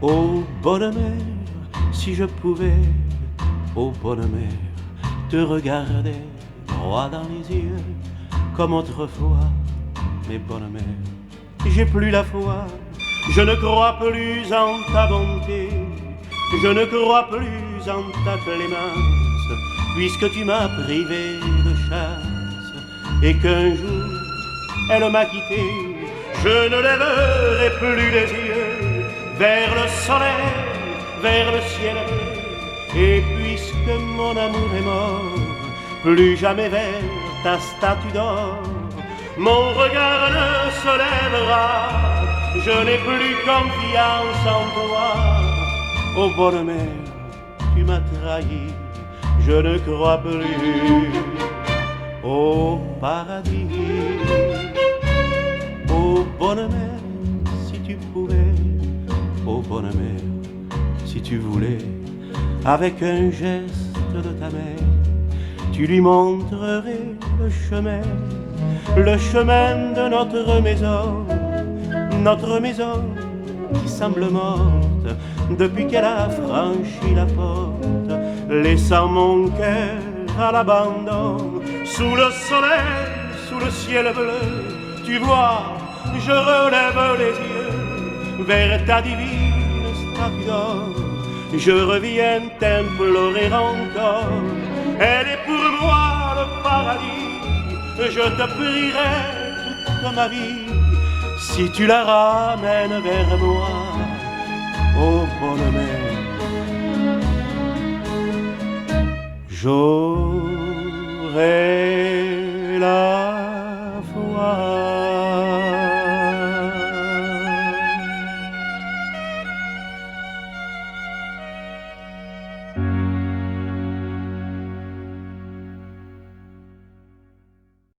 Ô bonne mère, si je pouvais, ô bonne mère, te regarder droit dans les yeux, comme autrefois, mes bonnes mères. J'ai plus la foi, je ne crois plus en ta bonté, je ne crois plus en ta clémence, puisque tu m'as privé de chasse, et qu'un jour elle m'a quitté. Je ne lèverai plus les yeux vers le soleil, vers le ciel bleu, et puisque mon amour est mort, plus jamais vers ta statue d'or mon regard ne se lèvera. Je n'ai plus confiance en toi. Ô bonne mère, tu m'as trahi, je ne crois plus au paradis. Ô bonne mère, si tu pouvais, ô bonne mère, si tu voulais, avec un geste de ta mère, tu lui montrerais le chemin de notre maison qui semble morte depuis qu'elle a franchi la porte, laissant mon cœur à l'abandon. Sous le soleil, sous le ciel bleu, tu vois, je relève les yeux vers ta divine statue d'or. Je reviens t'implorer encore, elle est pour moi le paradis. Je te prierai toute ma vie si tu la ramènes vers moi, ô bonne mère. J'aurai la foi.